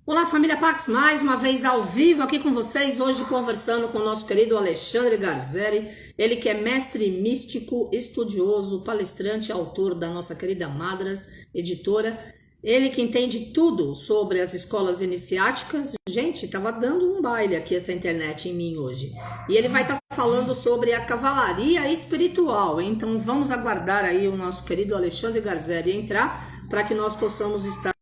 Olá, família Pax, mais uma vez ao vivo aqui com vocês, hoje conversando com o nosso querido Alexandre Garzeri, ele que é mestre místico, estudioso, palestrante, autor da nossa querida Madras, editora, ele que entende tudo sobre as escolas iniciáticas. Gente, tava dando um baile aqui essa internet em mim hoje. E ele vai estar falando sobre a cavalaria espiritual, então vamos aguardar aí o nosso querido Alexandre Garzeri entrar para que nós possamos estar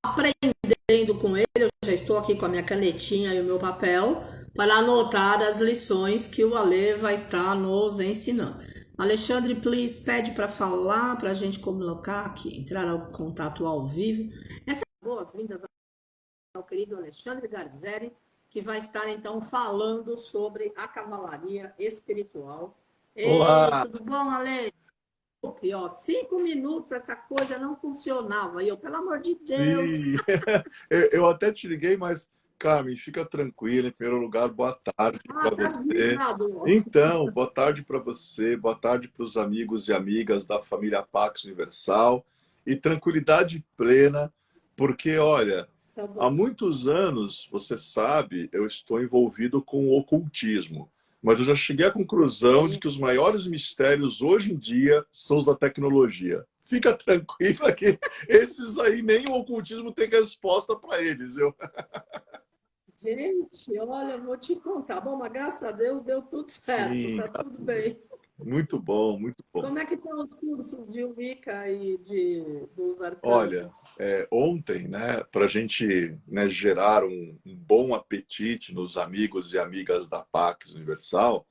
aprendendo com ele. Eu já estou aqui com a minha canetinha e o meu papel para anotar as lições que o Ale vai estar nos ensinando. Alexandre, please, pede para falar, para a gente colocar aqui, entrar ao contato ao vivo. Essas boas-vindas ao querido Alexandre Garzeri, que vai estar então falando sobre a cavalaria espiritual. Ei, Olá, tudo bom, Ale? E, ó, 5 minutos essa coisa não funcionava. E eu, pelo amor de Deus. sim, eu até te liguei, mas Carmen, fica tranquila. Em primeiro lugar, boa tarde Ah, para tá você. desligado. Então, boa tarde para você, boa tarde para os amigos e amigas da família Pax Universal e tranquilidade plena, porque olha, Tá há bom. muitos anos, você sabe, eu estou envolvido com o ocultismo, mas eu já cheguei à conclusão de Sim. que os maiores mistérios hoje em dia são os da tecnologia. Fica tranquila que esses aí nem o ocultismo tem resposta para eles. Gente, olha, eu vou te contar. Bom, mas graças a Deus deu tudo certo, Sim, tá tudo graças a Deus. bem. Muito bom, muito bom. Como é que estão os cursos de Wicca e dos Olha, arcanjos? ontem, né, para a gente, né, gerar um bom apetite nos amigos e amigas da Pax Universal,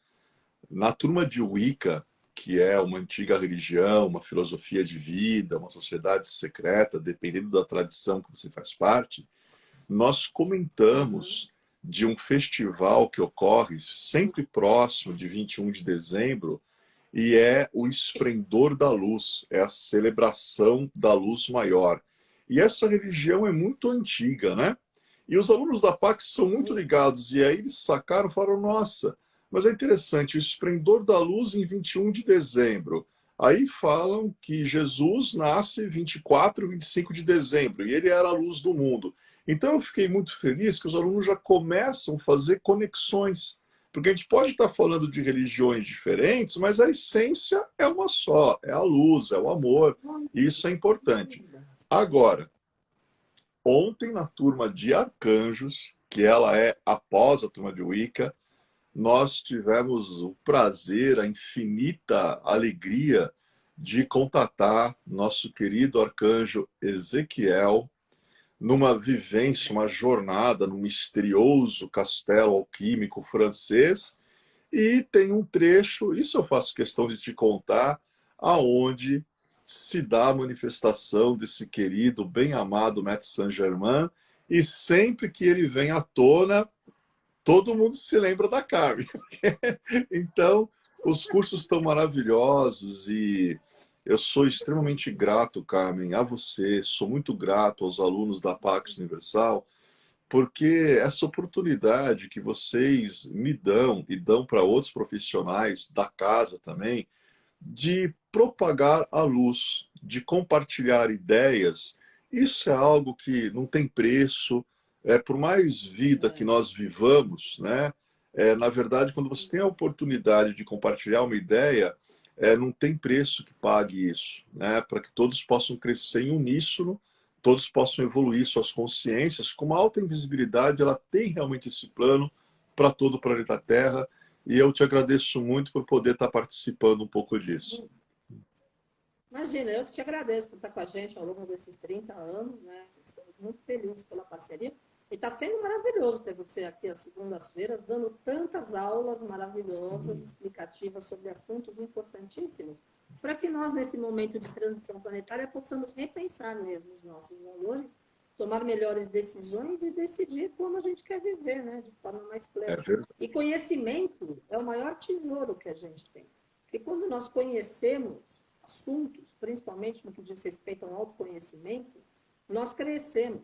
na turma de Wicca, que é uma antiga religião, uma filosofia de vida, uma sociedade secreta, dependendo da tradição que você faz parte, nós Aham. comentamos de um festival que ocorre sempre próximo de 21 de dezembro, e é o esplendor da luz, é a celebração da luz maior. E essa religião é muito antiga, né? E os alunos da PAC são muito Sim. ligados, e aí eles sacaram e falaram: nossa, mas é interessante, o esplendor da luz em 21 de dezembro. Aí falam que Jesus nasce 24, 25 de dezembro, e ele era a luz do mundo. Então eu fiquei muito feliz que os alunos já começam a fazer conexões, porque a gente pode estar falando de religiões diferentes, mas a essência é uma só, é a luz, é o amor, e isso é Que importante. linda. Agora, ontem na turma de arcanjos, que ela é após a turma de Wicca, nós tivemos o prazer, a infinita alegria de contatar nosso querido arcanjo Ezequiel numa vivência, uma jornada no misterioso castelo alquímico francês. E tem um trecho, isso eu faço questão de te contar, aonde se dá a manifestação desse querido, bem amado Maître Saint-Germain, e sempre que ele vem à tona, todo mundo se lembra da Carmen. Então, os cursos estão maravilhosos e eu sou extremamente grato, Carmen, a você, sou muito grato aos alunos da Pax Universal, porque essa oportunidade que vocês me dão e dão para outros profissionais da casa também, de propagar a luz, de compartilhar ideias, isso é algo que não tem preço. Por mais vida que É. nós vivamos, né? Na verdade, quando você tem a oportunidade de compartilhar uma ideia, não tem preço que pague isso, né? Para que todos possam crescer em uníssono, todos possam evoluir suas consciências. Com uma alta invisibilidade, ela tem realmente esse plano para todo o planeta Terra, e eu te agradeço muito por poder estar participando um pouco disso. Imagina, eu que te agradeço por estar com a gente ao longo desses 30 anos, né? Estamos muito felizes pela parceria. E está sendo maravilhoso ter você aqui às segundas-feiras, dando tantas aulas maravilhosas, explicativas sobre assuntos importantíssimos, para que nós, nesse momento de transição planetária, possamos repensar mesmo os nossos valores, tomar melhores decisões e decidir como a gente quer viver, né? De forma mais É plena. verdade. E conhecimento é o maior tesouro que a gente tem. Porque quando nós conhecemos assuntos, principalmente no que diz respeito ao autoconhecimento, nós crescemos,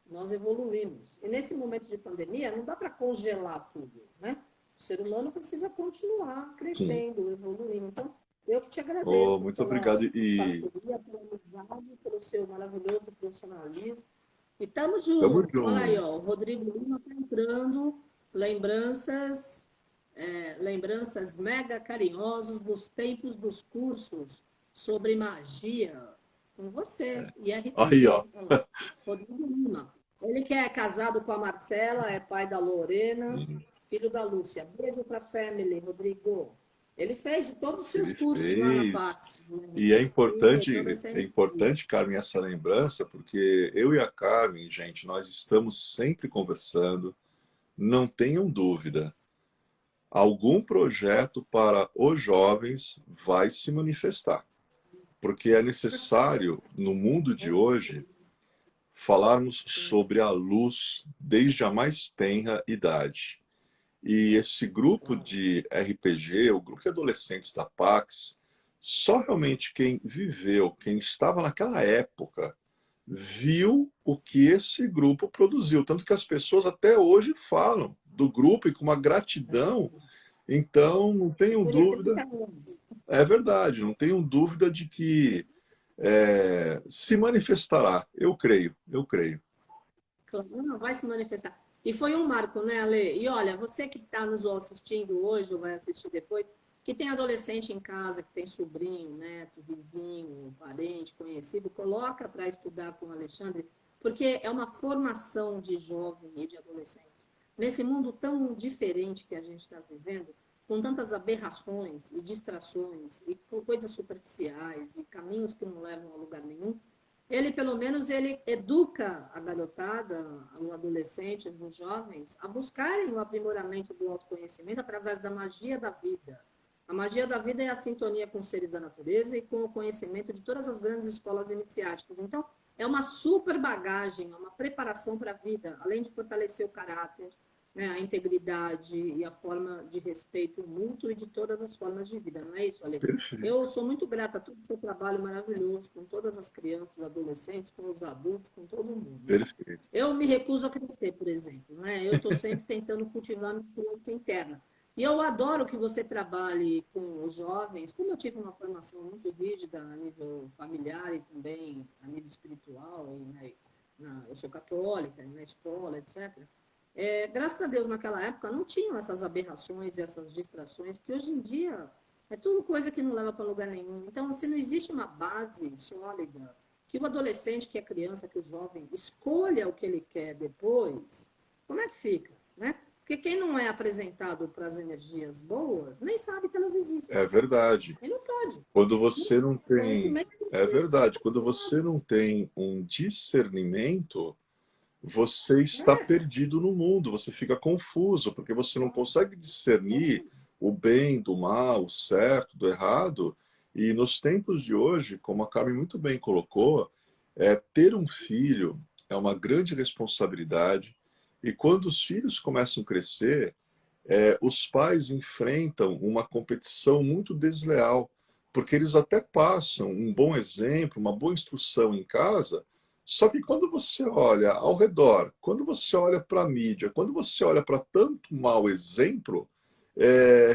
nós evoluímos. E nesse momento de pandemia, não dá para congelar tudo, né? O ser humano precisa continuar Sim. crescendo, evoluindo. Então, eu que te Oh, agradeço muito pela obrigado. E parceria, pela amizade, pelo seu maravilhoso profissionalismo. E tamo Tamo junto. Olha aí, junto. ó, o Rodrigo Lima tá entrando. Lembranças, lembranças mega carinhosas dos tempos dos cursos sobre magia. Com você, e Aí, ó. RPG. Olha lá. Rodrigo Lima. Ele que é casado com a Marcela, é pai da Lorena, filho da Lúcia. Beijo pra family, Rodrigo. Ele fez todos os seus Ele cursos lá na fez. Pax, né? E E tem toda essa é energia. importante, Carmen, essa lembrança, porque eu e a Carmen, gente, nós estamos sempre conversando. Não tenham dúvida, algum projeto para os jovens vai se manifestar, porque é necessário, no mundo de Com hoje, certeza. falarmos Sim, sobre a luz desde a mais tenra idade. E esse grupo claro. de RPG, o grupo de adolescentes da Pax, só realmente quem viveu, quem estava naquela época, viu o que esse grupo produziu. Tanto que as pessoas até hoje falam do grupo e com uma gratidão. Então, não tenham Segura dúvida, 30 anos. é verdade, não tenham dúvida de que se manifestará. Eu creio, eu creio. Claro, não, vai se manifestar. E foi um marco, né, Ale? E olha, você que está nos assistindo hoje, ou vai assistir depois, que tem adolescente em casa, que tem sobrinho, neto, vizinho, parente, conhecido, coloca para estudar com o Alexandre, porque é uma formação de jovem e de adolescentes. Nesse mundo tão diferente que a gente está vivendo, com tantas aberrações e distrações, e com coisas superficiais, e caminhos que não levam a lugar nenhum, ele, pelo menos, ele educa a garotada, o adolescente, os jovens, a buscarem o aprimoramento do autoconhecimento através da magia da vida. A magia da vida é a sintonia com os seres da natureza e com o conhecimento de todas as grandes escolas iniciáticas. Então, é uma super bagagem, é uma preparação para a vida, além de fortalecer o caráter, né, a integridade e a forma de respeito mútuo e de todas as formas de vida. Não é isso, Ale? Perfeito, Eu sou muito grata a todo o seu trabalho maravilhoso com todas as crianças, adolescentes, com os adultos, com todo mundo, né? perfeito. Eu me recuso a crescer, por exemplo, né? Eu estou sempre tentando cultivar minha criança interna. E eu adoro que você trabalhe com os jovens, como eu tive uma formação muito rígida a nível familiar e também a nível espiritual, e, né, eu sou católica, na escola, etc. Graças a Deus, naquela época, não tinham essas aberrações e essas distrações que hoje em dia é tudo coisa que não leva para lugar nenhum. Então, se não existe uma base sólida, que o adolescente, que é criança, que o jovem escolha o que ele quer depois, como é que fica, né? Porque quem não é apresentado para as energias boas, nem sabe que elas existem. É verdade. Ele não pode. Quando você não tem. Conhecimento É verdade. Quando não você nada. não tem um discernimento, você está perdido no mundo, você fica confuso, porque você não consegue discernir o bem do mal, o certo do errado. E nos tempos de hoje, como a Carmen muito bem colocou, ter um filho é uma grande responsabilidade. E quando os filhos começam a crescer, os pais enfrentam uma competição muito desleal, porque eles até passam um bom exemplo, uma boa instrução em casa, só que quando você olha ao redor, quando você olha para a mídia, quando você olha para tanto mau exemplo,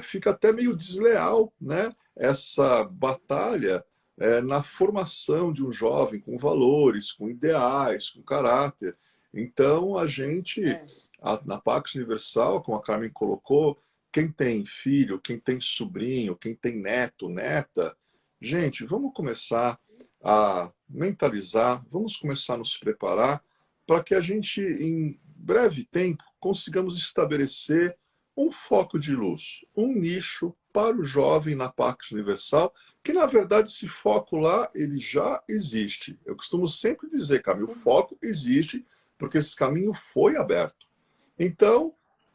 fica até meio desleal, né? Essa batalha na formação de um jovem com valores, com ideais, com caráter. Então, a gente, É, na Pax Universal, como a Carmen colocou, quem tem filho, quem tem sobrinho, quem tem neto, neta, gente, vamos começar a mentalizar, vamos começar a nos preparar para que a gente, em breve tempo, consigamos estabelecer um foco de luz, um nicho para o jovem na Pax Universal, que na verdade esse foco lá ele já existe. Eu costumo sempre dizer, Camilo, o foco existe porque esse caminho foi aberto. Então,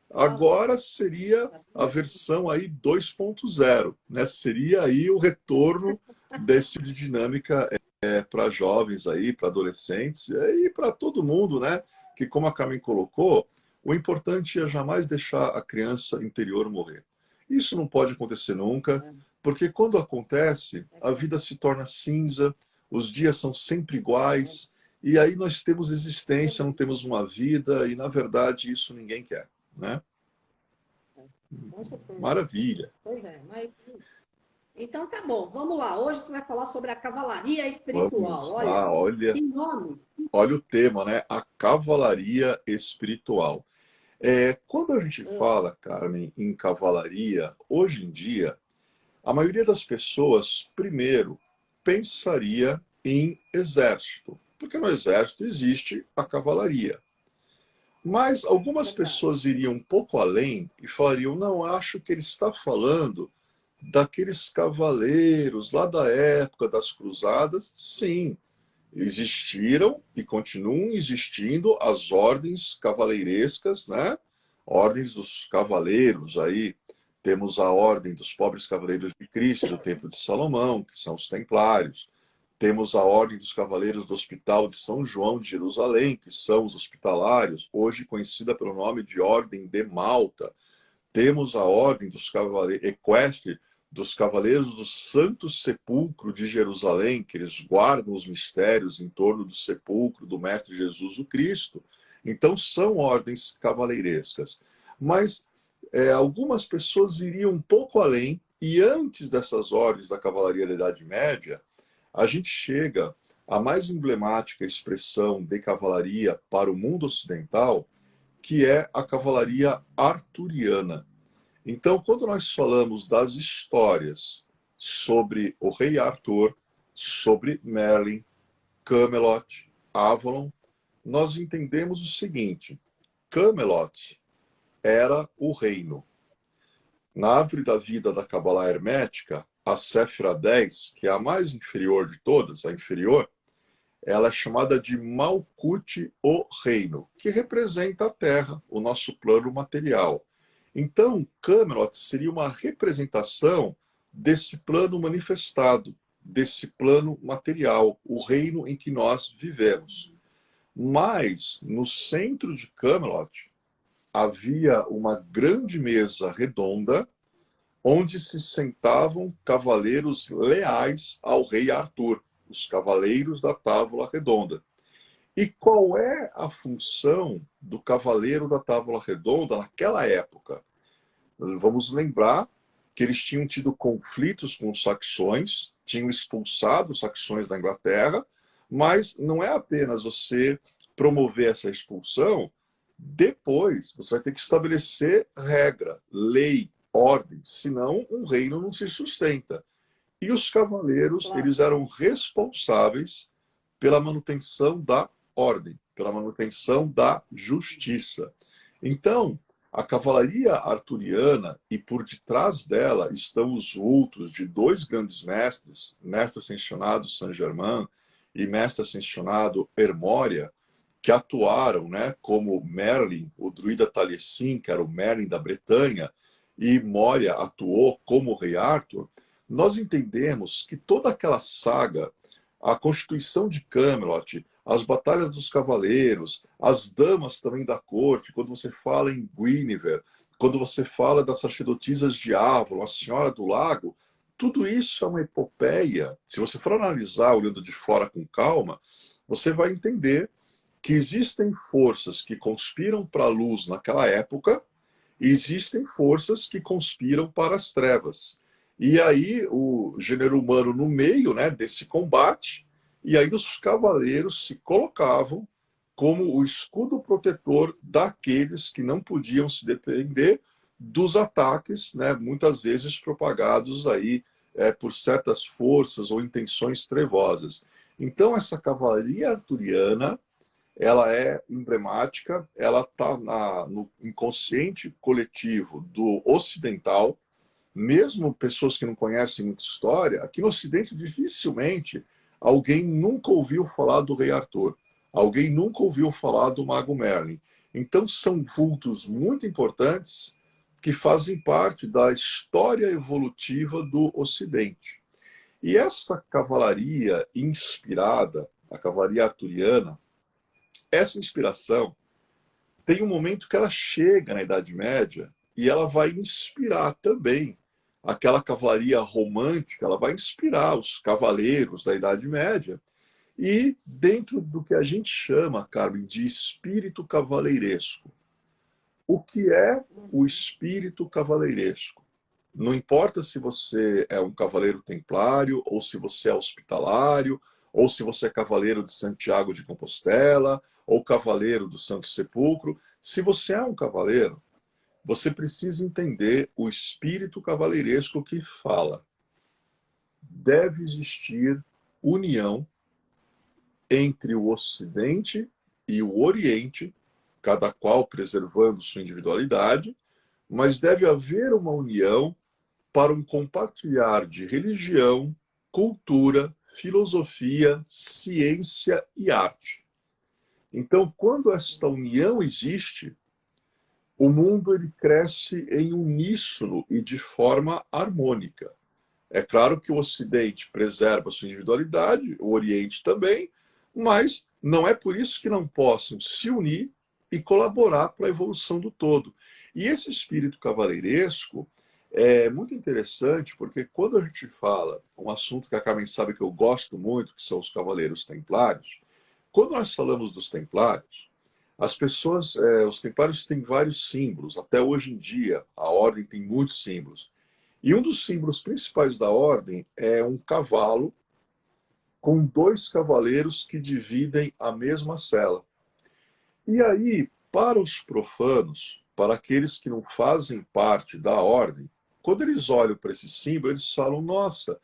claro. agora seria a versão aí 2.0, né? Seria aí o retorno desse de dinâmica para jovens aí, para adolescentes e para todo mundo, né? Que como a Carmen colocou, o importante é jamais deixar a criança interior morrer. Isso não pode acontecer nunca, porque quando acontece, a vida se torna cinza, os dias são sempre iguais, e aí nós temos existência, não temos uma vida, e na verdade isso ninguém quer, né? Com certeza. Maravilha. Pois é, mas então tá bom, vamos lá. Hoje você vai falar sobre a cavalaria espiritual. Vamos. Olha, Ah, olha, que nome! olha o tema, né? A cavalaria espiritual. Quando a gente fala, Carmen, em cavalaria, hoje em dia, a maioria das pessoas, primeiro, pensaria em exército, porque no exército existe a cavalaria. Mas algumas Verdade. pessoas iriam um pouco além e falariam: não, acho que ele está falando daqueles cavaleiros lá da época das cruzadas. Sim, existiram e continuam existindo as ordens cavaleirescas, né? Ordens dos cavaleiros aí. Temos a ordem dos pobres cavaleiros de Cristo do Templo de Salomão, que são os templários. Temos a ordem dos cavaleiros do Hospital de São João de Jerusalém, que são os hospitalários, hoje conhecida pelo nome de Ordem de Malta. Temos a ordem dos cavaleiros equestre dos cavaleiros do Santo Sepulcro de Jerusalém, que eles guardam os mistérios em torno do sepulcro do Mestre Jesus o Cristo. Então são ordens cavaleirescas. Mas algumas pessoas iriam um pouco além, e antes dessas ordens da cavalaria da Idade Média, a gente chega à mais emblemática expressão de cavalaria para o mundo ocidental, que é a cavalaria arturiana. Então, quando nós falamos das histórias sobre o rei Arthur, sobre Merlin, Camelot, Avalon, nós entendemos o seguinte: Camelot era o reino. Na árvore da vida da Cabala Hermética, a Séfira 10, que é a mais inferior de todas, a inferior, ela é chamada de Malkuth, o reino, que representa a Terra, o nosso plano material. Então, Camelot seria uma representação desse plano manifestado, desse plano material, o reino em que nós vivemos. Mas, no centro de Camelot, havia uma grande mesa redonda, onde se sentavam cavaleiros leais ao rei Arthur, os cavaleiros da Távola Redonda. E qual é a função do cavaleiro da Távola Redonda naquela época? Vamos lembrar que eles tinham tido conflitos com os saxões, tinham expulsado os saxões da Inglaterra, mas não é apenas você promover essa expulsão, depois você vai ter que estabelecer regra, lei, ordem, senão um reino não se sustenta. E os cavaleiros, Claro. eles eram responsáveis pela manutenção da ordem, pela manutenção da justiça. Então, a cavalaria arturiana, e por detrás dela estão os vultos de dois grandes mestres, mestre ascensionado Saint-Germain e mestre ascensionado Hermória, que atuaram, né, como Merlin, o druida Taliesin, que era o Merlin da Bretanha, e Moria atuou como o rei Arthur. Nós entendemos que toda aquela saga, a constituição de Camelot, as batalhas dos cavaleiros, as damas também da corte, quando você fala em Guinevere, quando você fala das sacerdotisas de Avalon, a Senhora do Lago, tudo isso é uma epopeia. Se você for analisar olhando de fora com calma, você vai entender que existem forças que conspiram para a luz naquela época, e existem forças que conspiram para as trevas. E aí o gênero humano no meio, né, desse combate, e aí os cavaleiros se colocavam como o escudo protetor daqueles que não podiam se defender dos ataques, né, muitas vezes propagados aí por certas forças ou intenções trevosas. Então essa cavalaria arturiana, ela é emblemática, ela está no inconsciente coletivo do ocidental, mesmo pessoas que não conhecem muita história. Aqui no Ocidente, dificilmente alguém nunca ouviu falar do rei Arthur, alguém nunca ouviu falar do mago Merlin. Então são vultos muito importantes que fazem parte da história evolutiva do Ocidente. E essa cavalaria inspirada, a cavalaria arturiana, essa inspiração tem um momento que ela chega na Idade Média e ela vai inspirar também aquela cavalaria romântica, ela vai inspirar os cavaleiros da Idade Média e dentro do que a gente chama, Carmen, de espírito cavaleiresco. O que é o espírito cavaleiresco? Não importa se você é um cavaleiro templário ou se você é hospitalário ou se você é cavaleiro de Santiago de Compostela, ou cavaleiro do Santo Sepulcro. Se você é um cavaleiro, você precisa entender o espírito cavaleiresco que fala. Deve existir união entre o Ocidente e o Oriente, cada qual preservando sua individualidade, mas deve haver uma união para um compartilhar de religião, cultura, filosofia, ciência e arte. Então, quando esta união existe, o mundo ele cresce em uníssono e de forma harmônica. É claro que o Ocidente preserva sua individualidade, o Oriente também, mas não é por isso que não possam se unir e colaborar para a evolução do todo. E esse espírito cavaleiresco é muito interessante, porque quando a gente fala, um assunto que a Carmen sabe que eu gosto muito, que são os cavaleiros templários, quando nós falamos dos templários, as pessoas, os templários têm vários símbolos, até hoje em dia a ordem tem muitos símbolos. E um dos símbolos principais da ordem é um cavalo com dois cavaleiros que dividem a mesma sela. E aí, para os profanos, para aqueles que não fazem parte da ordem, quando eles olham para esse símbolo, eles falam: nossa,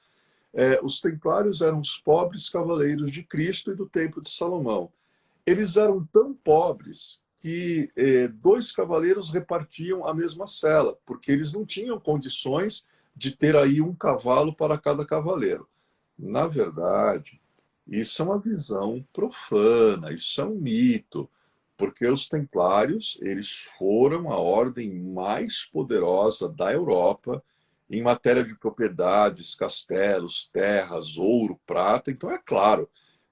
os templários eram os pobres cavaleiros de Cristo e do Templo de Salomão. Eles eram tão pobres que dois cavaleiros repartiam a mesma sela, porque eles não tinham condições de ter aí um cavalo para cada cavaleiro. Na verdade, isso é uma visão profana, isso é um mito, porque os templários, eles foram a ordem mais poderosa da Europa em matéria de propriedades, castelos, terras, ouro, prata. Então é claro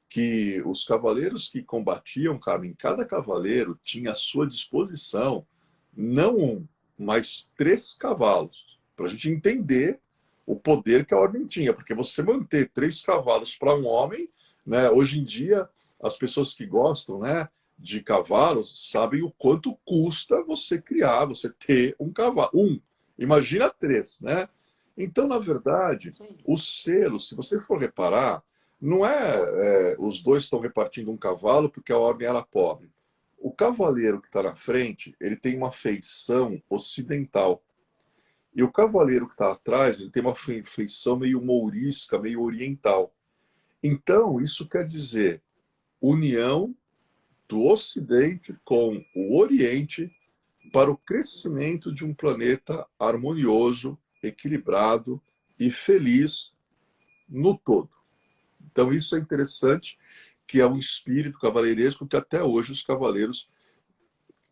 que os cavaleiros que combatiam, Carmen, cada cavaleiro tinha à sua disposição não um, mas 3 cavalos, para a gente entender o poder que a ordem tinha, porque você manter 3 cavalos para um homem, né, hoje em dia, as pessoas que gostam, né, de cavalos sabem o quanto custa você criar, você ter um cavalo. Imagina 3, né? Então, na verdade, os selos, se você for reparar, não os dois estão repartindo um cavalo porque a ordem era pobre. O cavaleiro que está na frente, ele tem uma feição ocidental. E o cavaleiro que está atrás, ele tem uma feição meio mourisca, meio oriental. Então, isso quer dizer união do Ocidente com o Oriente para o crescimento de um planeta harmonioso, equilibrado e feliz no todo. Então, isso é interessante, que é um espírito cavaleiresco que até hoje os cavaleiros,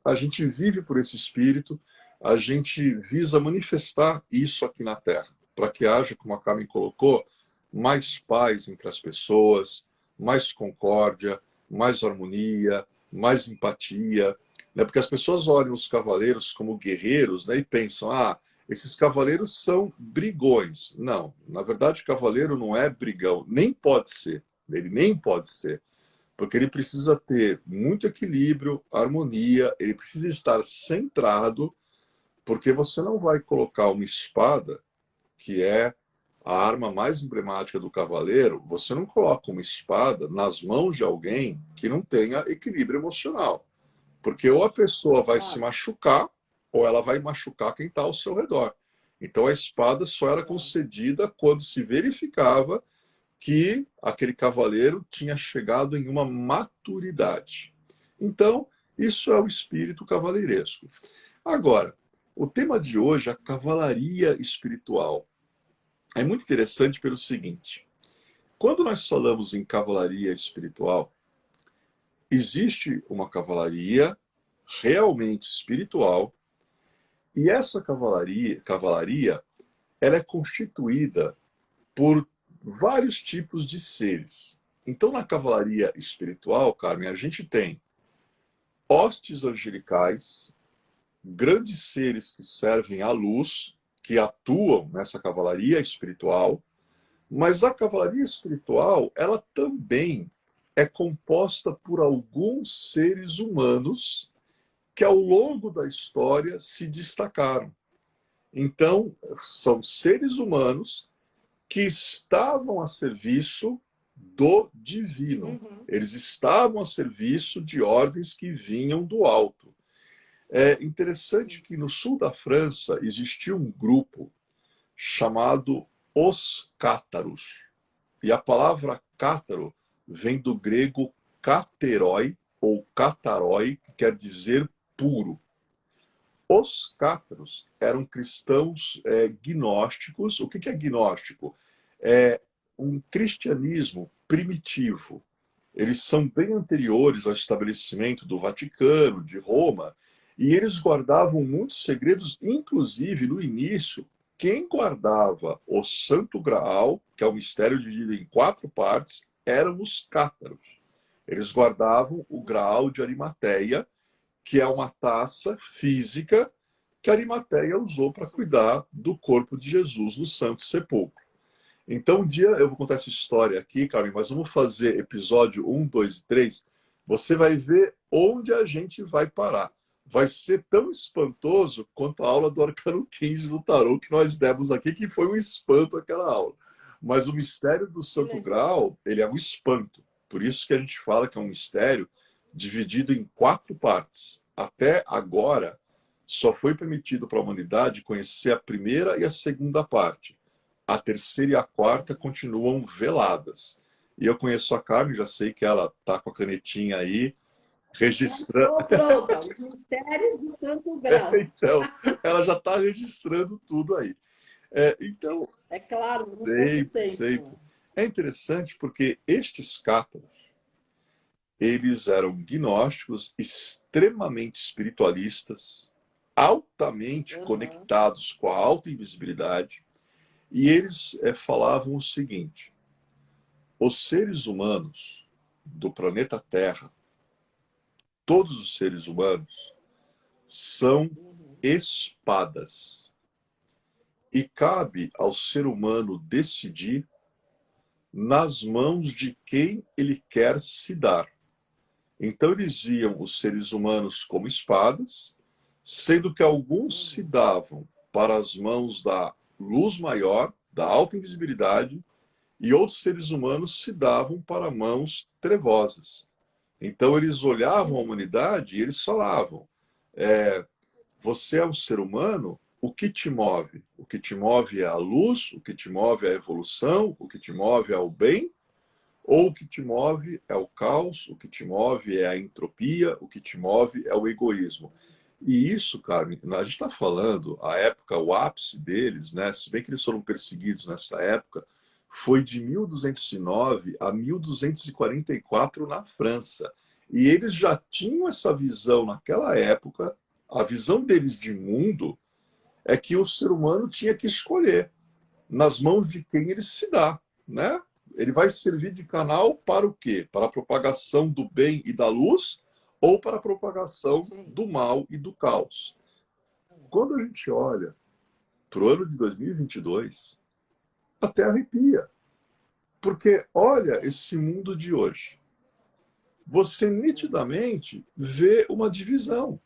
a gente vive por esse espírito, a gente visa manifestar isso aqui na Terra, para que haja, como a Carmen colocou, mais paz entre as pessoas, mais concórdia, mais harmonia, mais empatia, né? Porque as pessoas olham os cavaleiros como guerreiros, né, e pensam: ah, esses cavaleiros são brigões. Não, na verdade, cavaleiro não é brigão, nem pode ser. Ele nem pode ser, porque ele precisa ter muito equilíbrio, harmonia, ele precisa estar centrado, porque você não vai colocar uma espada, que é a arma mais emblemática do cavaleiro, você não coloca uma espada nas mãos de alguém que não tenha equilíbrio emocional. Porque ou a pessoa vai se machucar, ou ela vai machucar quem está ao seu redor. Então a espada só era concedida quando se verificava que aquele cavaleiro tinha chegado em uma maturidade. Então, isso é o espírito cavaleiresco. Agora, o tema de hoje é a cavalaria espiritual. É muito interessante pelo seguinte: quando nós falamos em cavalaria espiritual, existe uma cavalaria realmente espiritual, e essa cavalaria ela é constituída por vários tipos de seres. Então, na cavalaria espiritual, Carmen, a gente tem hostes angelicais, grandes seres que servem à luz, que atuam nessa cavalaria espiritual, mas a cavalaria espiritual, ela também é composta por alguns seres humanos que ao longo da história se destacaram. Então, são seres humanos que estavam a serviço do divino. Eles estavam a serviço de ordens que vinham do alto. É interessante que no sul da França existia um grupo chamado os cátaros. E a palavra cátaro vem do grego kateroi, ou katarói, que quer dizer puro. Os cátaros eram cristãos gnósticos. O que é gnóstico? É um cristianismo primitivo. Eles são bem anteriores ao estabelecimento do Vaticano, de Roma, e eles guardavam muitos segredos, inclusive no início, quem guardava o Santo Graal, que é um mistério dividido em 4 partes, eram os cátaros. Eles guardavam o Graal de Arimateia, que é uma taça física que Arimateia usou para cuidar do corpo de Jesus no Santo Sepulcro. Então, um dia eu vou contar essa história aqui, Carmen, mas vamos fazer episódio 1, 2 e 3. Você vai ver onde a gente vai parar. Vai ser tão espantoso quanto a aula do Arcano 15 do Tarô que nós demos aqui, que foi um espanto aquela aula. Mas o mistério do Santo Graal, ele é um espanto. Por isso que a gente fala que é um mistério dividido em 4 partes. Até agora, só foi permitido para a humanidade conhecer a primeira e a segunda parte. A terceira e a quarta continuam veladas. E eu conheço a Carmen, já sei que ela está com a canetinha aí, registrando. Estou pronta, os mistérios do Santo Grau. Então, ela já está registrando tudo aí. Então, É claro, não sempre, tempo. sempre. É interessante porque estes cátaros, eles eram gnósticos, extremamente espiritualistas, altamente conectados com a alta invisibilidade, e eles falavam o seguinte: os seres humanos do planeta Terra, todos os seres humanos, são espadas. E cabe ao ser humano decidir nas mãos de quem ele quer se dar. Então eles viam os seres humanos como espadas, sendo que alguns se davam para as mãos da luz maior, da alta invisibilidade, e outros seres humanos se davam para mãos trevosas. Então eles olhavam a humanidade e eles falavam: você é um ser humano, o que te move? O que te move é a luz, o que te move é a evolução, o que te move é o bem, ou o que te move é o caos, o que te move é a entropia, o que te move é o egoísmo. E isso, Carmen, a gente está falando, a época, o ápice deles, né? Se bem que eles foram perseguidos nessa época, foi de 1209 a 1244 na França. E eles já tinham essa visão naquela época. A visão deles de mundo é que o ser humano tinha que escolher nas mãos de quem ele se dá, né? Ele vai servir de canal para o quê? Para a propagação do bem e da luz ou para a propagação do mal e do caos? Quando a gente olha para o ano de 2022, até arrepia. Porque olha esse mundo de hoje. Você nitidamente vê uma divisão.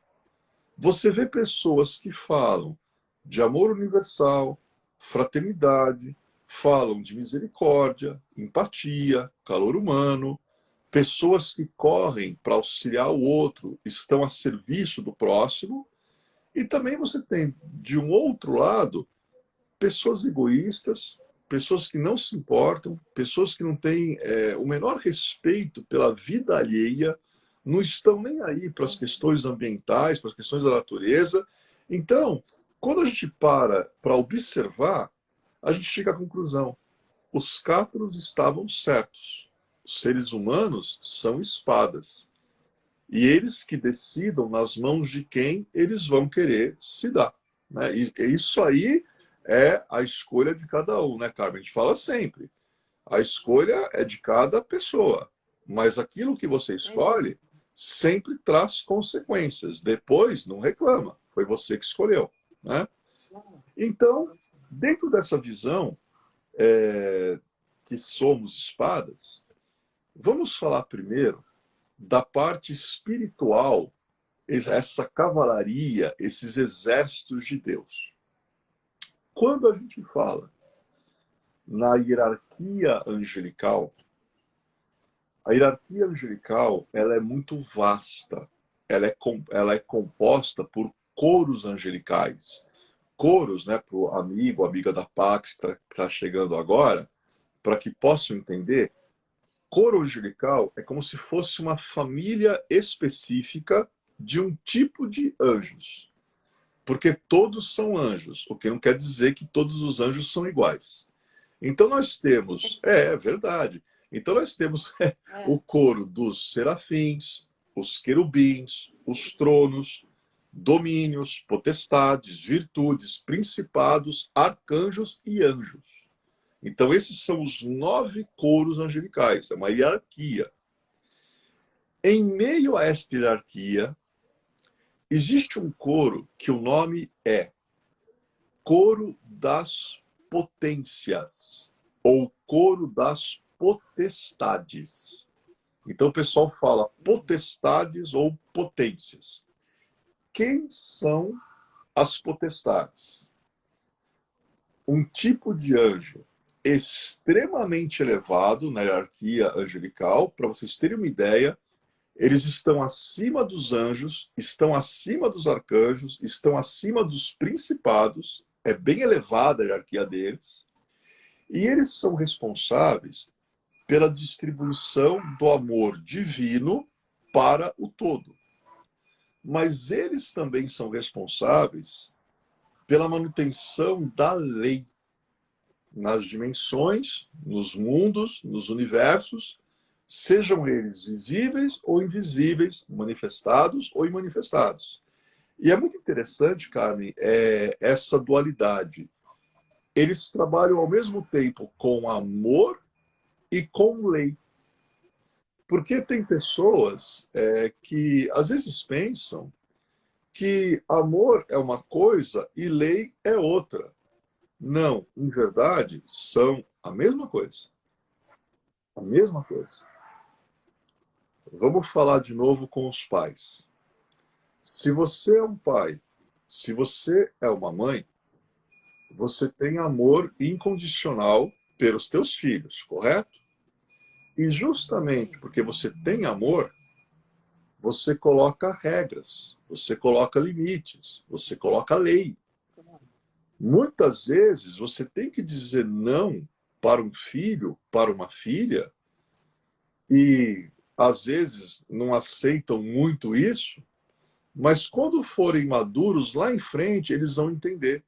Você vê pessoas que falam de amor universal, fraternidade, falam de misericórdia, empatia, calor humano, pessoas que correm para auxiliar o outro, estão a serviço do próximo, e também você tem, de um outro lado, pessoas egoístas, pessoas que não se importam, pessoas que não têm o menor respeito pela vida alheia, não estão nem aí para as questões ambientais, para as questões da natureza. Então, quando a gente para observar, a gente chega à conclusão: os cátaros estavam certos. Os seres humanos são espadas. E eles que decidam nas mãos de quem eles vão querer se dar. Né? E isso aí é a escolha de cada um, né, Carmen? A gente fala sempre. A escolha é de cada pessoa. Mas aquilo que você escolhe sempre traz consequências. Depois, não reclama. Foi você que escolheu. Né? Então, dentro dessa visão que somos espadas, vamos falar primeiro da parte espiritual, essa cavalaria, esses exércitos de Deus. Quando a gente fala na hierarquia angelical, A hierarquia angelical, ela é muito vasta. Ela é composta por coros angelicais. Coros, né, para o amigo, amiga da Pax que está chegando agora, para que possam entender, coro angelical é como se fosse uma família específica de um tipo de anjos. Porque todos são anjos, o que não quer dizer que todos os anjos são iguais. Então nós temos, é verdade. Então nós temos o coro dos serafins, os querubins, os tronos, domínios, potestades, virtudes, principados, arcanjos e anjos. Então esses são os 9 coros angelicais, é uma hierarquia. Em meio a esta hierarquia, existe um coro que o nome é Coro das Potências, ou Coro das Potestades. Então o pessoal fala potestades ou potências. Quem são as potestades? Um tipo de anjo extremamente elevado na hierarquia angelical. Para vocês terem uma ideia, eles estão acima dos anjos, estão acima dos arcanjos, estão acima dos principados. É bem elevada a hierarquia deles. E eles são responsáveis pela distribuição do amor divino para o todo. Mas eles também são responsáveis pela manutenção da lei nas dimensões, nos mundos, nos universos, sejam eles visíveis ou invisíveis, manifestados ou imanifestados. E é muito interessante, Carmen, essa dualidade. Eles trabalham ao mesmo tempo com amor e com lei. Porque tem pessoas que às vezes pensam que amor é uma coisa e lei é outra. Não, em verdade, são a mesma coisa. A mesma coisa. Vamos falar de novo com os pais. Se você é um pai, se você é uma mãe, você tem amor incondicional pelos teus filhos, correto? E justamente porque você tem amor, você coloca regras, você coloca limites, você coloca lei. Muitas vezes você tem que dizer não para um filho, para uma filha, e às vezes não aceitam muito isso, mas quando forem maduros lá em frente, eles vão entender.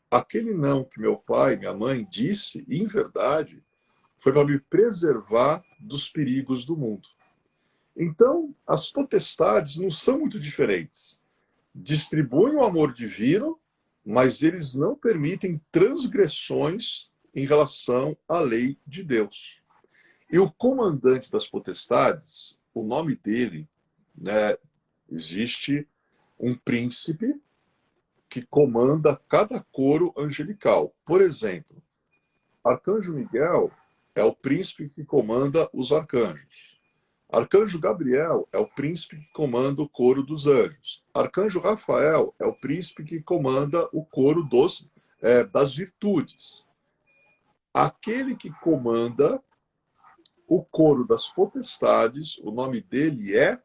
Aquele não que meu pai, minha mãe disse, em verdade, foi para me preservar dos perigos do mundo. Então, as potestades não são muito diferentes. Distribuem o amor divino, mas eles não permitem transgressões em relação à lei de Deus. E o comandante das potestades, o nome dele, né, existe um príncipe que comanda cada coro angelical. Por exemplo, Arcanjo Miguel é o príncipe que comanda os arcanjos. Arcanjo Gabriel é o príncipe que comanda o coro dos anjos. Arcanjo Rafael é o príncipe que comanda o coro das virtudes. Aquele que comanda o coro das potestades, o nome dele é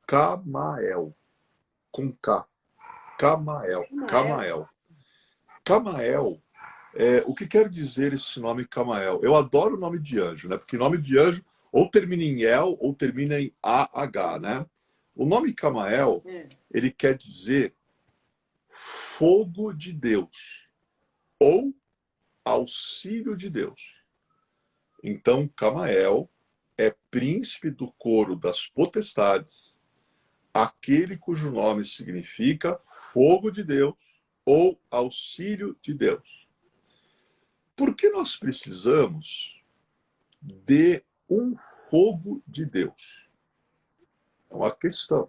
Camael, com K. Camael. Camael. Camael. O que quer dizer esse nome Camael? Eu adoro o nome de anjo, né? Porque nome de anjo ou termina em El ou termina em AH, né? O nome Camael, ele quer dizer fogo de Deus ou auxílio de Deus. Então, Camael é príncipe do coro das potestades, aquele cujo nome significa fogo de Deus ou auxílio de Deus. Por que nós precisamos de um fogo de Deus? É uma questão.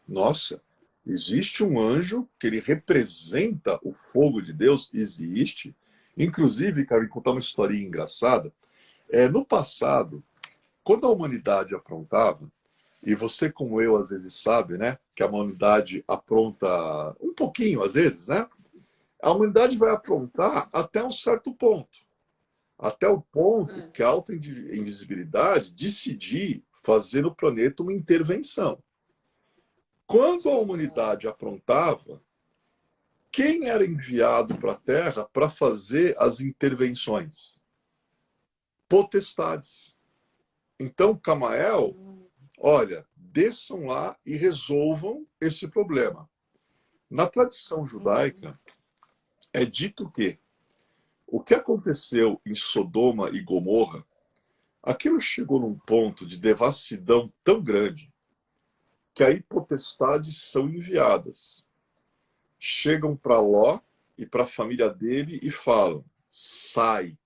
Nossa, existe um anjo que ele representa o fogo de Deus? Existe. Inclusive, quero contar uma historinha engraçada. No passado, quando a humanidade aprontava, e você como eu às vezes sabe, né, que a humanidade apronta um pouquinho às vezes, né? A humanidade vai aprontar até um certo ponto. até o ponto que a alta invisibilidade decidir fazer no planeta uma intervenção. Quando a humanidade aprontava, quem era enviado para a Terra para fazer as intervenções? Potestades. Então, Camael, olha, desçam lá e resolvam esse problema. Na tradição judaica, é dito que o que aconteceu em Sodoma e Gomorra, aquilo chegou num ponto de devassidão tão grande que aí potestades são enviadas. Chegam para Ló e para a família dele e falam: sai,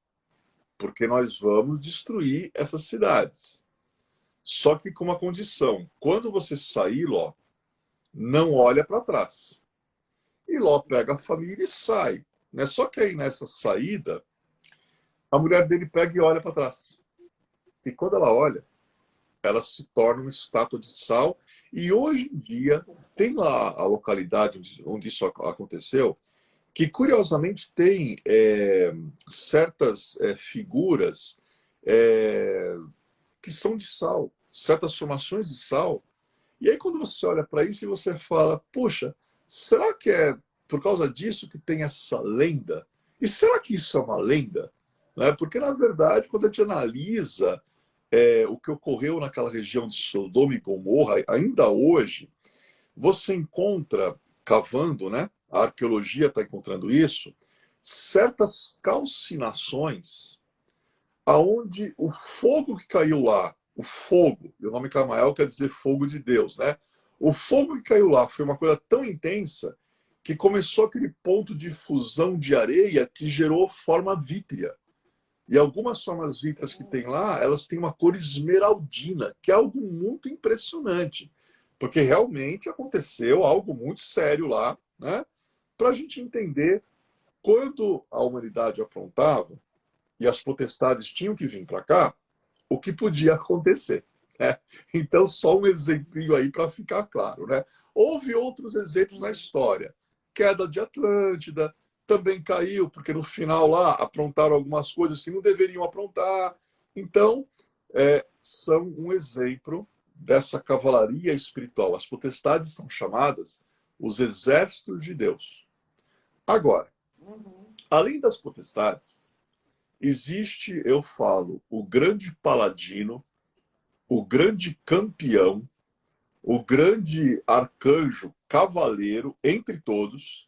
porque nós vamos destruir essas cidades. Só que com uma condição: quando você sair, Ló, não olha para trás. E Ló pega a família e sai. Né? Só que aí nessa saída, a mulher dele pega e olha para trás. E quando ela olha, ela se torna uma estátua de sal. E hoje em dia, tem lá a localidade onde isso aconteceu, que curiosamente tem certas figuras que são de sal, certas formações de sal. E aí quando você olha para isso e você fala, poxa, será que é por causa disso que tem essa lenda? E será que isso é uma lenda? Né? Porque, na verdade, quando a gente analisa o que ocorreu naquela região de Sodoma e Gomorra, ainda hoje, você encontra, cavando, né? A arqueologia está encontrando isso, certas calcinações aonde o fogo que caiu lá, o fogo, e o nome Camael quer dizer fogo de Deus, né? O fogo que caiu lá foi uma coisa tão intensa que começou aquele ponto de fusão de areia que gerou forma vítrea. E algumas formas vítreas que tem lá, elas têm uma cor esmeraldina, que é algo muito impressionante, porque realmente aconteceu algo muito sério lá, né? Para a gente entender quando a humanidade aprontava e as potestades tinham que vir para cá, o que podia acontecer. Né? Então, só um exemplinho aí para ficar claro. Né? Houve outros exemplos na história. Queda de Atlântida também caiu, porque no final lá aprontaram algumas coisas que não deveriam aprontar. Então, são um exemplo dessa cavalaria espiritual. As potestades são chamadas os exércitos de Deus. Agora, além das potestades, existe, eu falo, o grande paladino, o grande campeão, o grande arcanjo cavaleiro entre todos,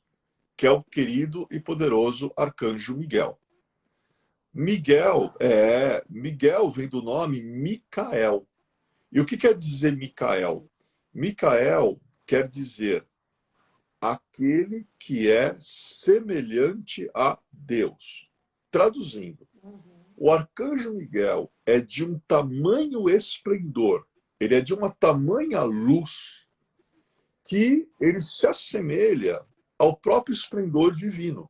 que é o querido e poderoso arcanjo Miguel. Miguel vem do nome Micael. E o que quer dizer Micael? Micael quer dizer aquele que é semelhante a Deus. Traduzindo, o arcanjo Miguel é de um tamanho esplendor, ele é de uma tamanha luz, que ele se assemelha ao próprio esplendor divino.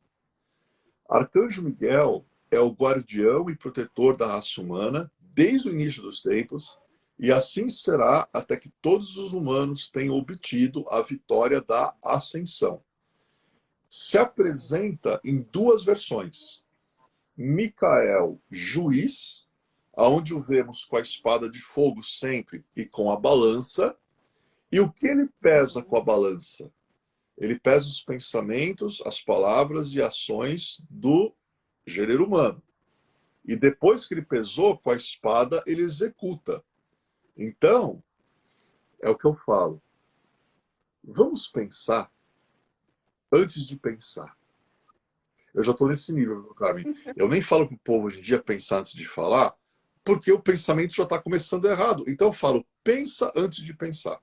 Arcanjo Miguel é o guardião e protetor da raça humana desde o início dos tempos, e assim será até que todos os humanos tenham obtido a vitória da ascensão. Se apresenta em duas versões. Micael, juiz, aonde o vemos com a espada de fogo sempre e com a balança. E o que ele pesa com a balança? Ele pesa os pensamentos, as palavras e ações do gênero humano. E depois que ele pesou com a espada, ele executa. Então, é o que eu falo. Vamos pensar antes de pensar. Eu já estou nesse nível, Carmen. Eu nem falo para o povo hoje em dia pensar antes de falar, porque o pensamento já está começando errado. Então eu falo, pensa antes de pensar.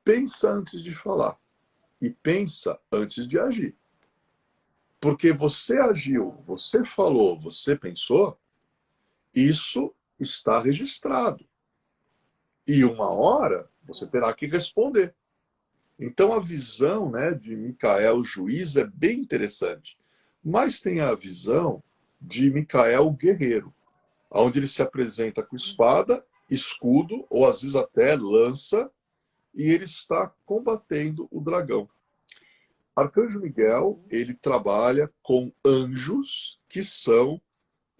Pensa antes de falar. E pensa antes de agir. Porque você agiu, você falou, você pensou, isso está registrado. E uma hora você terá que responder. Então a visão, né, de Micael juiz é bem interessante. Mas tem a visão de Micael guerreiro, onde ele se apresenta com espada, escudo, ou às vezes até lança, e ele está combatendo o dragão. Arcanjo Miguel, ele trabalha com anjos que são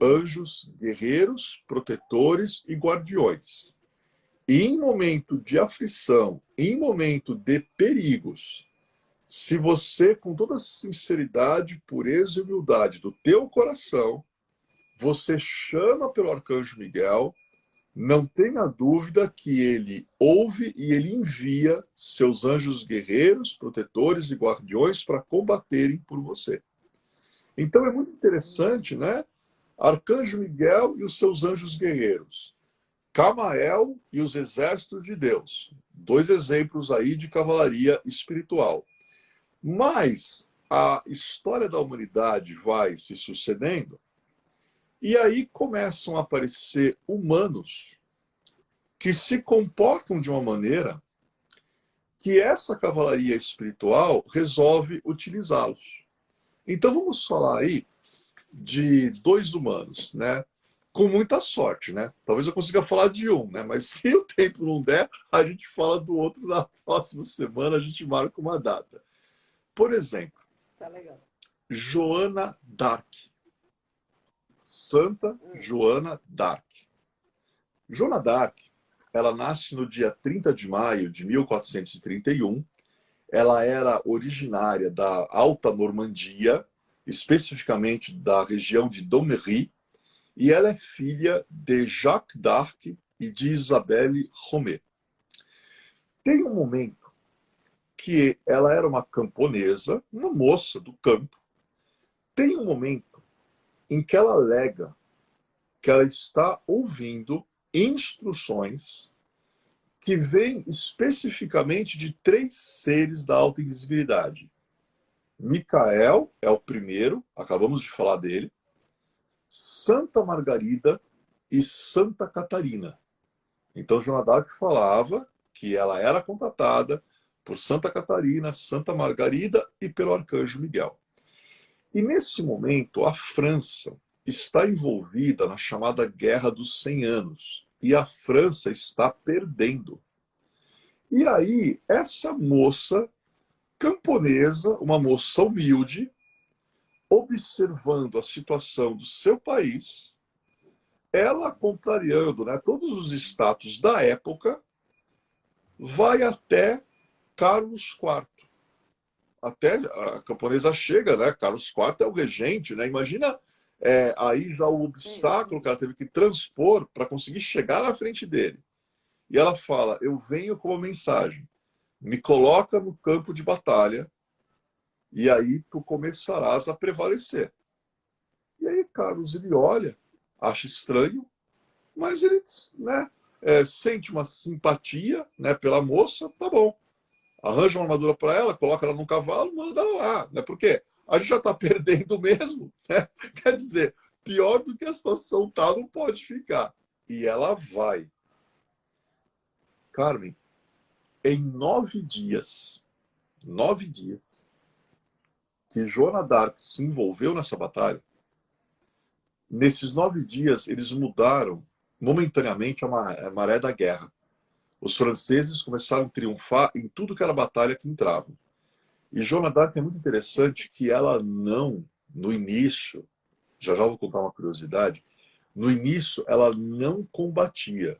anjos guerreiros, protetores e guardiões. E em momento de aflição, em momento de perigos, se você, com toda sinceridade, pureza e humildade do teu coração, você chama pelo arcanjo Miguel, não tenha dúvida que ele ouve e ele envia seus anjos guerreiros, protetores e guardiões para combaterem por você. Então é muito interessante, né? Arcanjo Miguel e os seus anjos guerreiros. Camael e os exércitos de Deus. 2 exemplos aí de cavalaria espiritual. Mas a história da humanidade vai se sucedendo e aí começam a aparecer humanos que se comportam de uma maneira que essa cavalaria espiritual resolve utilizá-los. Então vamos falar aí de 2 humanos, né? Com muita sorte, né? Talvez eu consiga falar de um, né? Mas se o tempo não der, a gente fala do outro na próxima semana, a gente marca uma data. Por exemplo, Tá legal. Joana d'Arc. Santa Joana d'Arc. Joana d'Arc, ela nasce no dia 30 de maio de 1431. Ela era originária da Alta Normandia, especificamente da região de Domery, e ela é filha de Jacques d'Arc e de Isabelle Romé. Tem um momento que ela era uma camponesa, uma moça do campo. Tem um momento em que ela alega que ela está ouvindo instruções que vêm especificamente de 3 seres da alta invisibilidade. Micael é o primeiro, acabamos de falar dele, Santa Margarida e Santa Catarina. Então, Joana d'Arc falava que ela era contatada por Santa Catarina, Santa Margarida e pelo Arcanjo Miguel. E nesse momento, a França está envolvida na chamada Guerra dos 100 Anos. E a França está perdendo. E aí, essa moça camponesa, uma moça humilde, observando a situação do seu país, ela contrariando, né, todos os status da época, vai até Carlos IV. Até a camponesa chega, né? Carlos IV é o regente, né? Imagina aí já o obstáculo que ela teve que transpor para conseguir chegar na frente dele. E ela fala: eu venho com uma mensagem, me coloca no campo de batalha e aí tu começarás a prevalecer. E aí Carlos, ele olha, acha estranho, mas ele, né, sente uma simpatia, né, pela moça, tá bom. Arranja uma armadura para ela, coloca ela num cavalo, manda ela lá. Né? Porque a gente já está perdendo mesmo. Né? Quer dizer, pior do que a situação tá, não pode ficar. E ela vai. Carmen, em 9 dias, que Joana d'Arc se envolveu nessa batalha, nesses 9 dias eles mudaram momentaneamente a maré da guerra. Os franceses começaram a triunfar em tudo que era batalha que entravam. E Joana d'Arc é muito interessante que ela não, no início, já vou contar uma curiosidade, no início ela não combatia.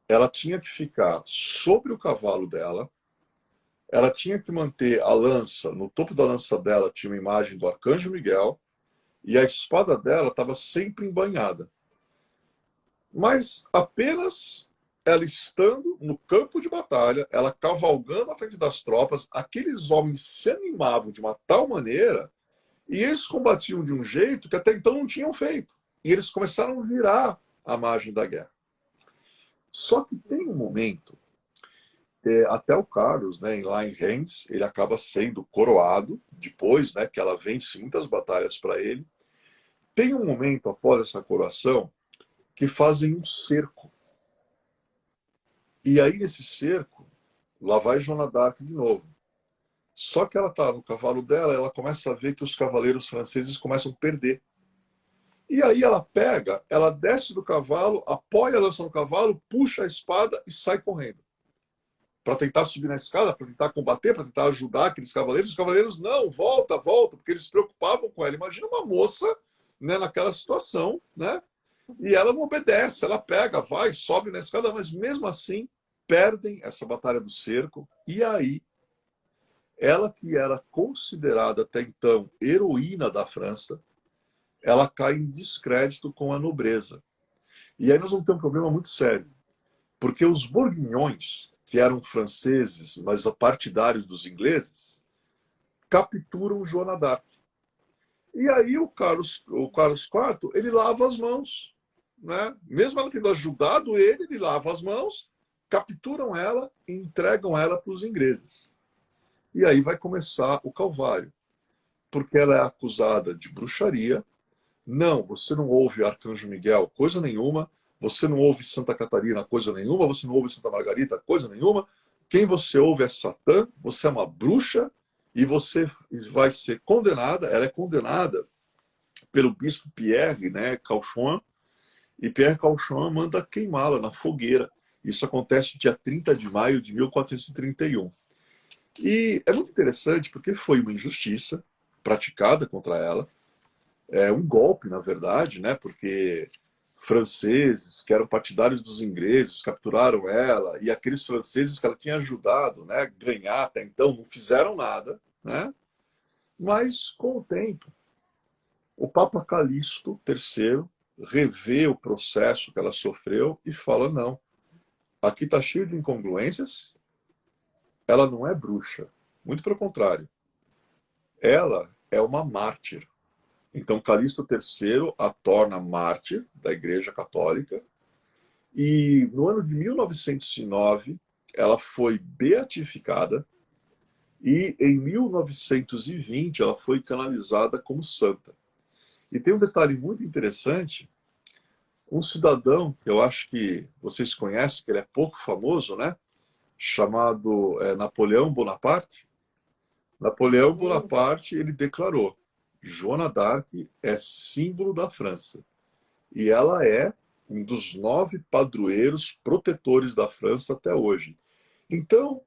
Ela tinha que ficar sobre o cavalo dela, ela tinha que manter a lança, no topo da lança dela tinha uma imagem do Arcanjo Miguel, e a espada dela estava sempre embainhada. Mas apenas ela estando no campo de batalha, ela cavalgando à frente das tropas, aqueles homens se animavam de uma tal maneira e eles combatiam de um jeito que até então não tinham feito. E eles começaram a virar a margem da guerra. Só que tem um momento, até o Carlos, né, lá em Reims, ele acaba sendo coroado, depois, né, que ela vence muitas batalhas para ele. Tem um momento após essa coroação que fazem um cerco. E aí, nesse cerco, lá vai Joana d'Arc de novo. Só que ela está no cavalo dela, ela começa a ver que os cavaleiros franceses começam a perder. E aí ela pega, ela desce do cavalo, apoia a lança no cavalo, puxa a espada e sai correndo. Para tentar subir na escada, para tentar combater, para tentar ajudar aqueles cavaleiros. Os cavaleiros, não, volta, volta, porque eles se preocupavam com ela. Imagina uma moça né, naquela situação, né? E ela não obedece, ela pega, vai, sobe na escada, mas mesmo assim perdem essa batalha do cerco. E aí, ela que era considerada até então heroína da França, ela cai em descrédito com a nobreza. E aí nós vamos ter um problema muito sério, porque os bourguignons, que eram franceses, mas partidários dos ingleses, capturam Joana d'Arc. E aí o Carlos IV, ele lava as mãos, né? Mesmo ela tendo ajudado ele, ele lava as mãos, capturam ela e entregam ela para os ingleses. E aí vai começar o calvário, porque ela é acusada de bruxaria. Não, você não ouve Arcanjo Miguel, coisa nenhuma. Você não ouve Santa Catarina, coisa nenhuma. Você não ouve Santa Margarita, coisa nenhuma. Quem você ouve é Satã, você é uma bruxa e você vai ser condenada. Ela é condenada pelo bispo Pierre, né, Cauchon, e Pierre Cauchon manda queimá-la na fogueira. Isso acontece dia 30 de maio de 1431. E é muito interessante porque foi uma injustiça praticada contra ela. É um golpe, na verdade, né? Porque franceses, que eram partidários dos ingleses, capturaram ela, e aqueles franceses que ela tinha ajudado, né, ganhar até então, não fizeram nada, né? Mas, com o tempo, o Papa Calixto III revê o processo que ela sofreu e fala, não, aqui está cheio de incongruências, ela não é bruxa, muito pelo contrário, ela é uma mártir. Então, Calixto III a torna mártir da Igreja Católica e no ano de 1909 ela foi beatificada e em 1920 ela foi canonizada como santa. E tem um detalhe muito interessante, um cidadão que eu acho que vocês conhecem, que ele é pouco famoso, né? Chamado Napoleão Bonaparte. Napoleão Bonaparte, ele declarou: Joana d'Arc é símbolo da França. E ela é um dos 9 padroeiros protetores da França até hoje. Então,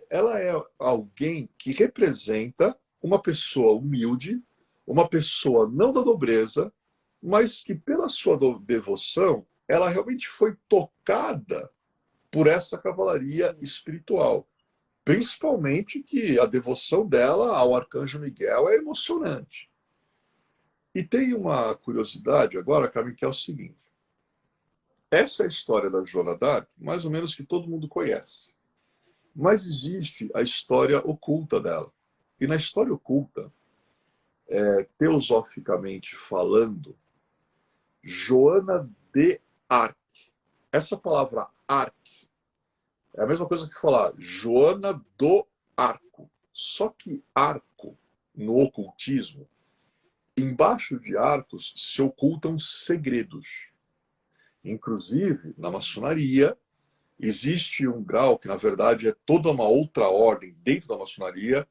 ela é alguém que representa uma pessoa humilde, uma pessoa não da nobreza, mas que pela sua devoção, ela realmente foi tocada por essa cavalaria espiritual. Principalmente que a devoção dela ao Arcanjo Miguel é emocionante. E tem uma curiosidade agora, Carmen, que é o seguinte. Essa é a história da Joana d'Arc, mais ou menos que todo mundo conhece. Mas existe a história oculta dela. E na história oculta, teosoficamente falando, Joana de Arc. Essa palavra arc é a mesma coisa que falar Joana do Arco. Só que arco, no ocultismo, embaixo de arcos se ocultam segredos. Inclusive, na maçonaria, existe um grau que, na verdade, é toda uma outra ordem dentro da maçonaria,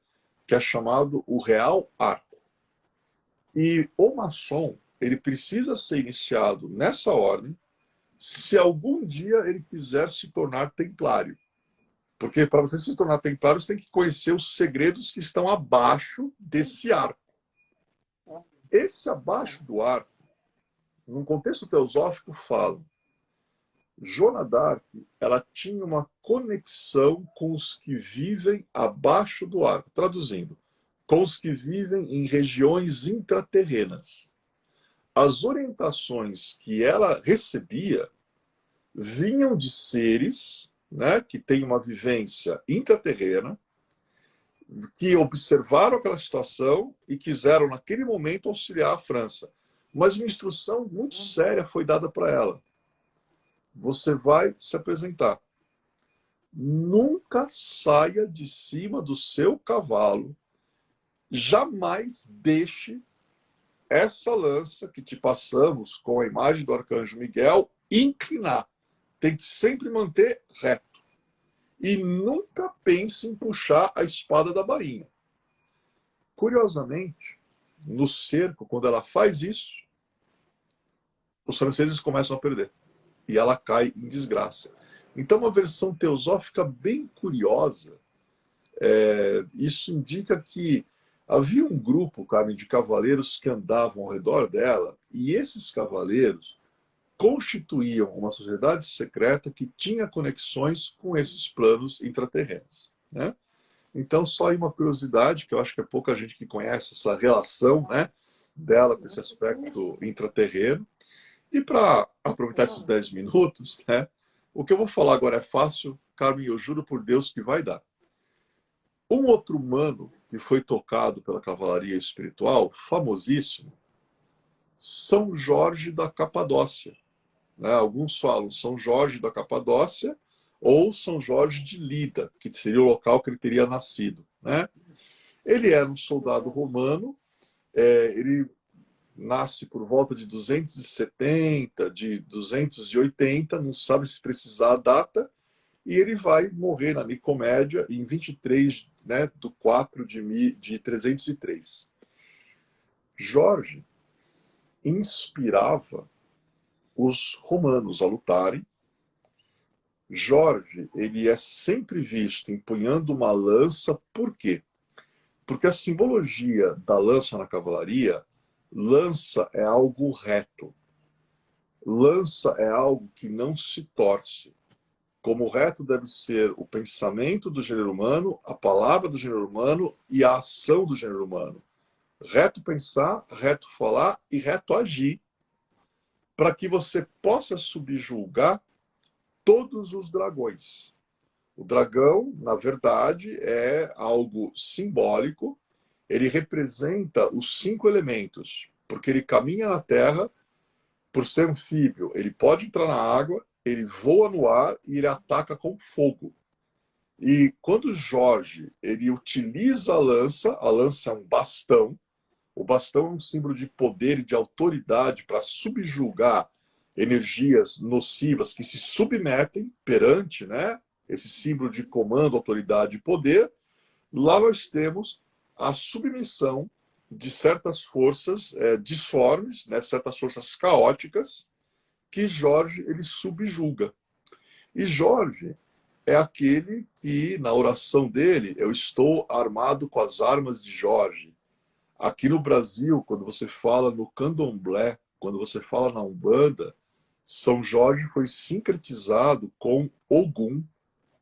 que é chamado o Real Arco. E o maçom, ele precisa ser iniciado nessa ordem se algum dia ele quiser se tornar templário. Porque para você se tornar templário, você tem que conhecer os segredos que estão abaixo desse arco. Esse abaixo do arco, num contexto teosófico, fala: Joana d'Arc, ela tinha uma conexão com os que vivem abaixo do arco. Traduzindo, com os que vivem em regiões intraterrenas. As orientações que ela recebia vinham de seres, né, que têm uma vivência intraterrena, que observaram aquela situação e quiseram, naquele momento, auxiliar a França. Mas uma instrução muito séria foi dada para ela. Você vai se apresentar. Nunca saia de cima do seu cavalo. Jamais deixe essa lança que te passamos com a imagem do Arcanjo Miguel inclinar. Tem que sempre manter reto. E nunca pense em puxar a espada da bainha. Curiosamente, no cerco, quando ela faz isso, os franceses começam a perder. E ela cai em desgraça. Então, uma versão teosófica bem curiosa. Isso indica que Havia um grupo, Carmen, de cavaleiros que andavam ao redor dela, e esses cavaleiros constituíam uma sociedade secreta que tinha conexões com esses planos intraterrenos, né? Então, só aí uma curiosidade, que eu acho que é pouca gente que conhece essa relação, né, dela com esse aspecto intraterreno. E para aproveitar esses 10 minutos, né, o que eu vou falar agora é fácil, Carmen, eu juro por Deus que vai dar. Um outro humano que foi tocado pela cavalaria espiritual, famosíssimo, São Jorge da Capadócia, né? Alguns falam São Jorge da Capadócia ou São Jorge de Lida, que seria o local que ele teria nascido, né? Ele era um soldado romano, ele nasce por volta de 270, de 280, não sabe se precisar a data, e ele vai morrer na Nicomédia em 23, né, do 4 de 303. Jorge inspirava os romanos a lutarem. Jorge, ele é sempre visto empunhando uma lança, por quê? Porque a simbologia da lança na cavalaria, lança é algo reto. Lança é algo que não se torce. Como reto deve ser o pensamento do gênero humano, a palavra do gênero humano e a ação do gênero humano. Reto pensar, reto falar e reto agir, para que você possa subjugar todos os dragões. O dragão, na verdade, é algo simbólico. Ele representa os 5 elementos, porque ele caminha na terra, por ser anfíbio, ele pode entrar na água, ele voa no ar e ele ataca com fogo. E quando Jorge ele utiliza a lança é um bastão. O bastão é um símbolo de poder e de autoridade para subjugar energias nocivas que se submetem perante, né, esse símbolo de comando, autoridade e poder. Lá nós temos a submissão de certas forças disformes, né, certas forças caóticas, que Jorge ele subjuga. E Jorge é aquele que, na oração dele, eu estou armado com as armas de Jorge. Aqui no Brasil, quando você fala no candomblé, quando você fala na Umbanda, São Jorge foi sincretizado com Ogum,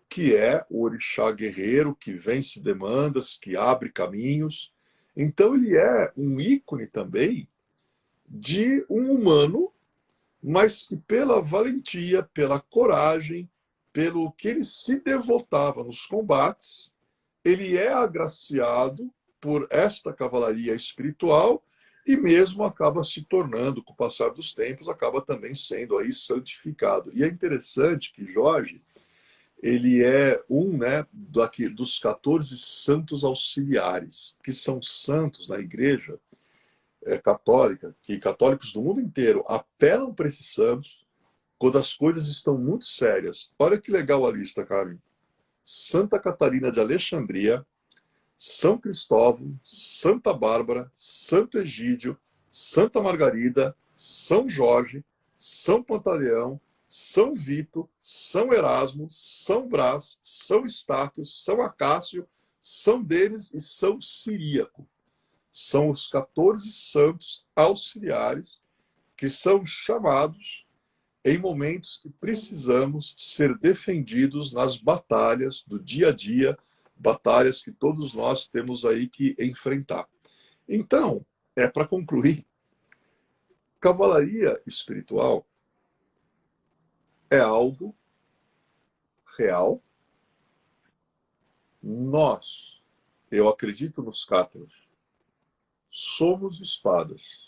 que é o orixá guerreiro que vence demandas, que abre caminhos. Então ele é um ícone também de um humano, mas que pela valentia, pela coragem, pelo que ele se devotava nos combates, ele é agraciado por esta cavalaria espiritual e mesmo acaba se tornando, com o passar dos tempos, acaba também sendo aí santificado. E é interessante que Jorge, ele é um, né, dos 14 santos auxiliares, que são santos na igreja católica, que católicos do mundo inteiro apelam para esses santos quando as coisas estão muito sérias. Olha que legal a lista, Carmen. Santa Catarina de Alexandria, São Cristóvão, Santa Bárbara, Santo Egídio, Santa Margarida, São Jorge, São Pantaleão, São Vito, São Erasmo, São Brás, São Estáquio, São Acácio, São Denis e São Ciríaco. São os 14 santos auxiliares que são chamados em momentos que precisamos ser defendidos nas batalhas do dia a dia, batalhas que todos nós temos aí que enfrentar. Então, para concluir, cavalaria espiritual é algo real. Nós, eu acredito nos cátaros, somos espadas.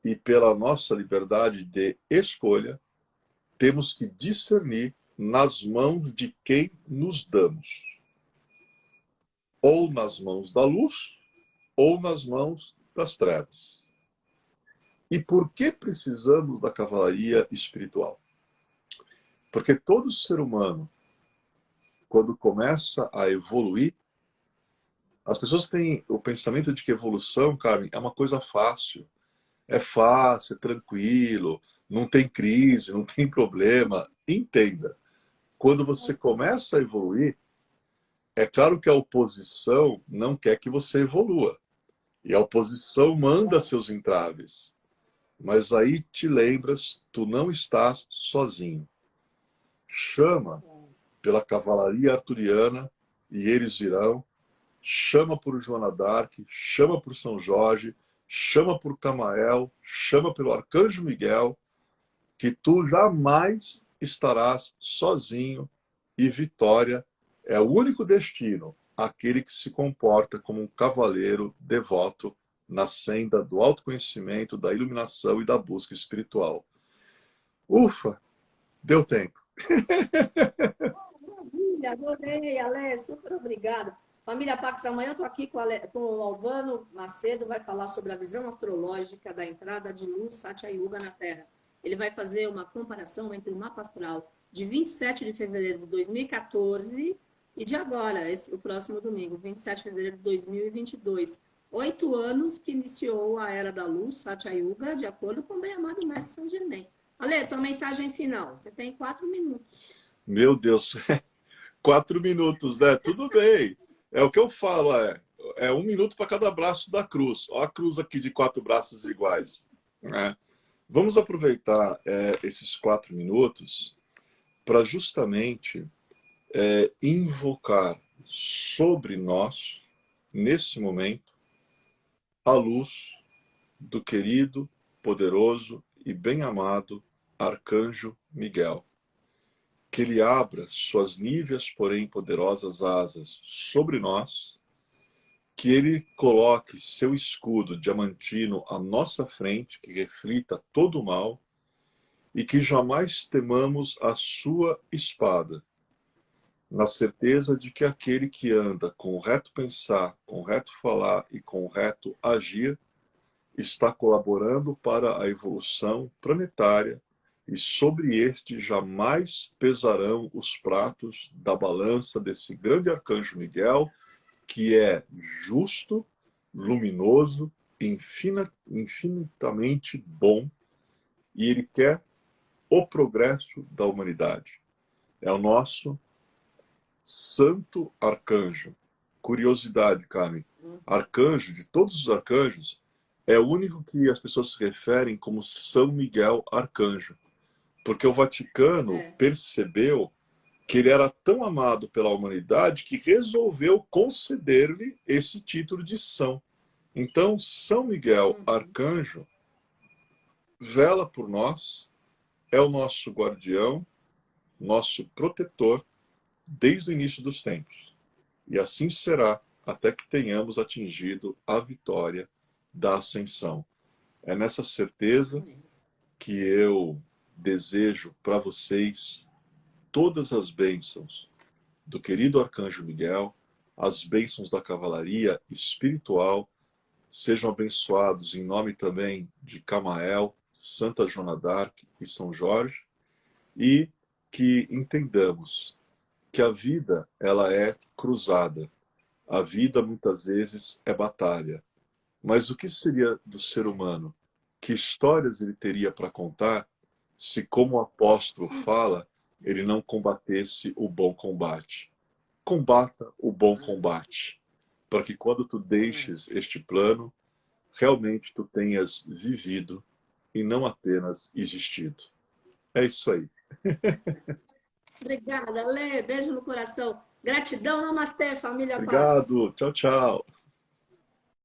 E pela nossa liberdade de escolha, temos que discernir nas mãos de quem nos damos. Ou nas mãos da luz, ou nas mãos das trevas. E por que precisamos da cavalaria espiritual? Porque todo ser humano, quando começa a evoluir, as pessoas têm o pensamento de que evolução, Carmen, é uma coisa fácil. É fácil, é tranquilo, não tem crise, não tem problema. Entenda, quando você começa a evoluir, É claro que a oposição não quer que você evolua. E a oposição manda seus entraves. Mas aí te lembras, tu não estás sozinho. Chama pela cavalaria arturiana e eles virão. Chama por Joana d'Arc, chama por São Jorge, chama por Camael, chama pelo Arcanjo Miguel, que tu jamais estarás sozinho e vitória é o único destino, aquele que se comporta como um cavaleiro devoto na senda do autoconhecimento, da iluminação e da busca espiritual. Ufa, deu tempo. Maravilha, adorei, Ale, super obrigada. Família Pax, amanhã eu estou aqui com o Albano Macedo, vai falar sobre a visão astrológica da entrada de luz Satya Yuga na Terra. Ele vai fazer uma comparação entre o mapa astral de 27 de fevereiro de 2014 e de agora, o próximo domingo, 27 de fevereiro de 2022. 8 anos que iniciou a Era da Luz, Satya Yuga, de acordo com o bem-amado Mestre Saint Germain. Ale, tua mensagem final. Você tem 4 minutos. Meu Deus, 4 minutos, né? Tudo bem. É o que eu falo, é 1 minuto para cada braço da cruz. Olha a cruz aqui de 4 braços iguais, né? Vamos aproveitar esses 4 minutos para justamente invocar sobre nós, nesse momento, a luz do querido, poderoso e bem-amado Arcanjo Miguel. Que ele abra suas níveas, porém poderosas asas sobre nós, que ele coloque seu escudo diamantino à nossa frente, que reflita todo o mal, e que jamais temamos a sua espada, na certeza de que aquele que anda com o reto pensar, com o reto falar e com o reto agir, está colaborando para a evolução planetária, e sobre este jamais pesarão os pratos da balança desse grande arcanjo Miguel, que é justo, luminoso, infinitamente bom, e ele quer o progresso da humanidade. É o nosso santo arcanjo. Curiosidade, Carmen. Arcanjo, de todos os arcanjos, é o único que as pessoas se referem como São Miguel Arcanjo. Porque o Vaticano percebeu que ele era tão amado pela humanidade que resolveu conceder-lhe esse título de São. Então, São Miguel Arcanjo vela por nós, é o nosso guardião, nosso protetor, desde o início dos tempos. E assim será até que tenhamos atingido a vitória da ascensão. É nessa certeza que eu desejo para vocês todas as bênçãos do querido Arcanjo Miguel, as bênçãos da cavalaria espiritual, sejam abençoados em nome também de Camael, Santa Joana d'Arc e São Jorge, e que entendamos que a vida ela é cruzada, a vida muitas vezes é batalha, mas o que seria do ser humano? Que histórias ele teria para contar se, como o apóstolo fala, ele não combatesse o bom combate? Combata o bom combate, para que quando tu deixes este plano, realmente tu tenhas vivido e não apenas existido. É isso aí. Obrigada, Ale. Beijo no coração. Gratidão, namastê, família Pax. Obrigado. Tchau, tchau.